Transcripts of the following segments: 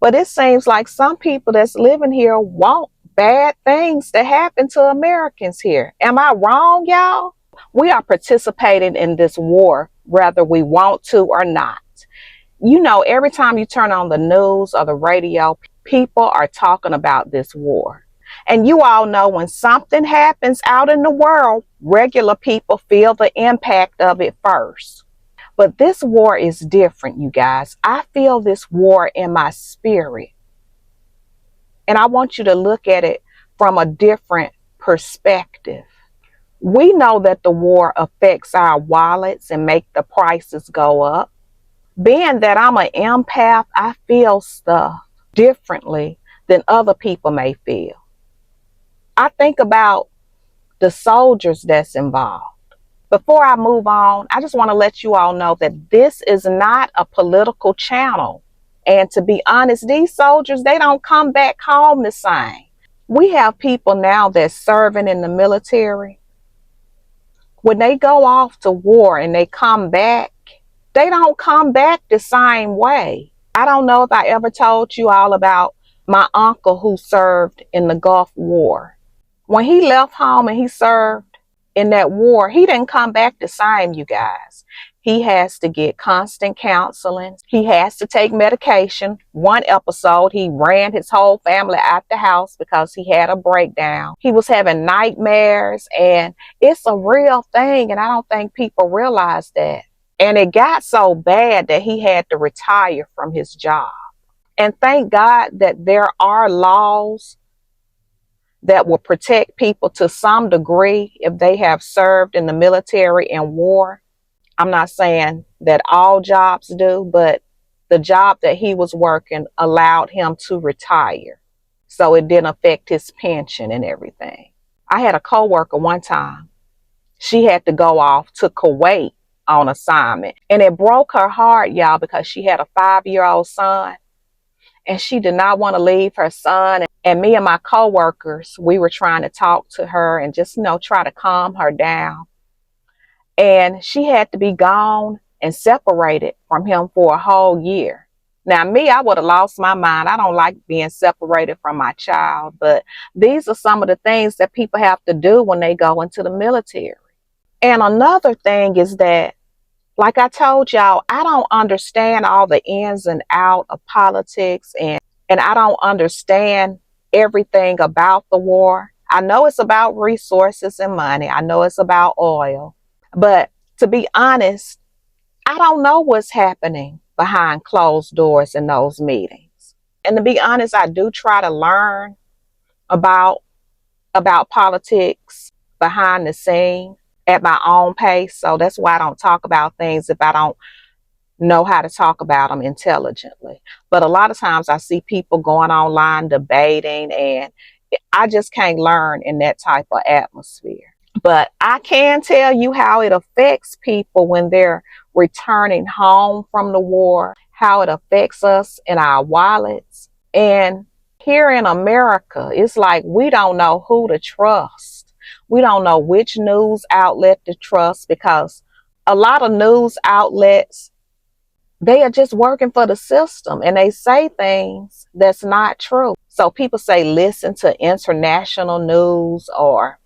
But it seems like some people that's living here want bad things to happen to Americans here. Am I wrong, y'all? We are participating in this war, whether we want to or not. You know, every time you turn on the news or the radio, people are talking about this war. And you all know when something happens out in the world, regular people feel the impact of it first. But this war is different, you guys. I feel this war in my spirit. And I want you to look at it from a different perspective. We know that the war affects our wallets and make the prices go up. Being that I'm an empath, I feel stuff differently than other people may feel. I think about the soldiers that's involved. Before I move on, I just want to let you all know that this is not a political channel. And to be honest, these soldiers, they don't come back home the same. We have people now that's serving in the military. When they go off to war and they come back, they don't come back the same way. I don't know if I ever told you all about my uncle who served in the Gulf War. When he left home and he served in that war, he didn't come back the same, you guys. He has to get constant counseling. He has to take medication. One episode, he ran his whole family out the house because he had a breakdown. He was having nightmares, and it's a real thing, and I don't think people realize that. And it got so bad that he had to retire from his job. And thank God that there are laws that will protect people to some degree if they have served in the military and war. I'm not saying that all jobs do, but the job that he was working allowed him to retire. So it didn't affect his pension and everything. I had a coworker one time. She had to go off to Kuwait on assignment. And it broke her heart, y'all, because she had a 5-year-old son. And she did not want to leave her son. And me and my coworkers, we were trying to talk to her and just, try to calm her down. And she had to be gone and separated from him for a whole year. Now, me, I would have lost my mind. I don't like being separated from my child. But these are some of the things that people have to do when they go into the military. And another thing is that, like I told y'all, I don't understand all the ins and outs of politics, and I don't understand everything about the war. I know it's about resources and money. I know it's about oil. But to be honest, I don't know what's happening behind closed doors in those meetings. And to be honest, I do try to learn about politics behind the scenes at my own pace. So that's why I don't talk about things if I don't know how to talk about them intelligently. But a lot of times I see people going online debating, and I just can't learn in that type of atmosphere. But I can tell you how it affects people when they're returning home from the war, how it affects us in our wallets. And here in America, it's like we don't know who to trust. We don't know which news outlet to trust, because a lot of news outlets, they are just working for the system, and they say things that's not true. So people say, listen to international news or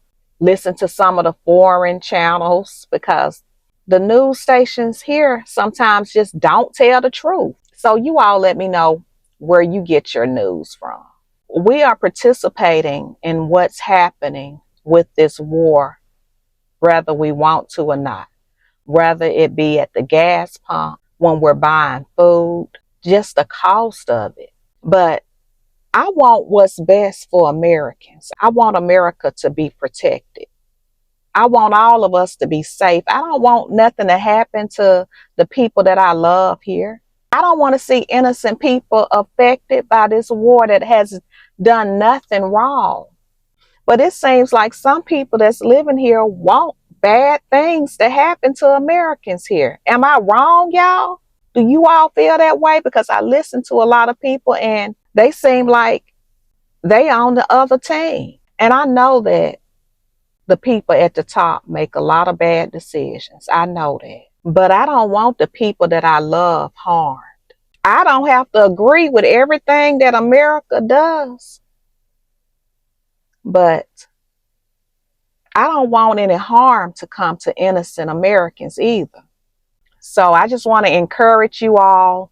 listen to some of the foreign channels, because the news stations here sometimes just don't tell the truth. So you all let me know where you get your news from. We are participating in what's happening with this war, whether we want to or not, whether it be at the gas pump, when we're buying food, just the cost of it. But I want what's best for Americans. I want America to be protected. I want all of us to be safe. I don't want nothing to happen to the people that I love here. I don't want to see innocent people affected by this war that has done nothing wrong. But it seems like some people that's living here want bad things to happen to Americans here. Am I wrong, y'all? Do you all feel that way? Because I listen to a lot of people and they seem like they on the other team. And I know that the people at the top make a lot of bad decisions. I know that. But I don't want the people that I love harmed. I don't have to agree with everything that America does, but I don't want any harm to come to innocent Americans either. So I just want to encourage you all.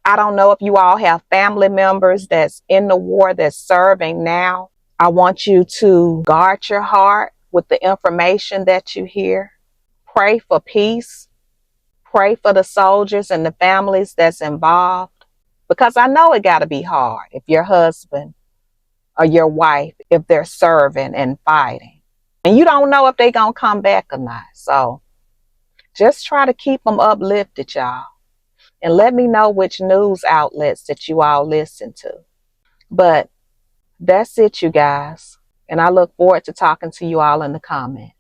I don't know if you all have family members that's in the war that's serving now. I want you to guard your heart with the information that you hear. Pray for peace. Pray for the soldiers and the families that's involved. Because I know it got to be hard if your husband or your wife, if they're serving and fighting. And you don't know if they're going to come back or not. So just try to keep them uplifted, y'all. And let me know which news outlets that you all listen to. But that's it, you guys. And I look forward to talking to you all in the comments.